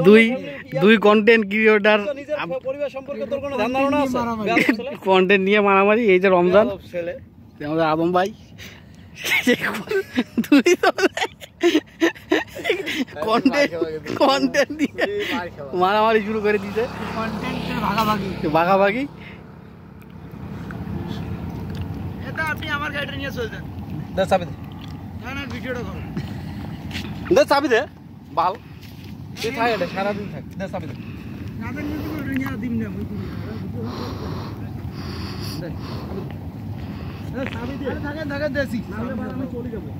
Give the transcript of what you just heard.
দুই দুই content creator content নিয়ে মারামারি। এই যে রমজান আমাদের আদম ভাই কন্টেন্ট দিয়ে মারামারি শুরু করে দিতে, ভাগাভাগি। আপনি আমার গাড়িটা নিয়ে চলতেন, চাবি দে, ভিডিওটা করুন, চাবি দে বাল সারাদিন থাক, চাবি দে। থাকেন থাকেন দেশি, আমি চলে যাবো।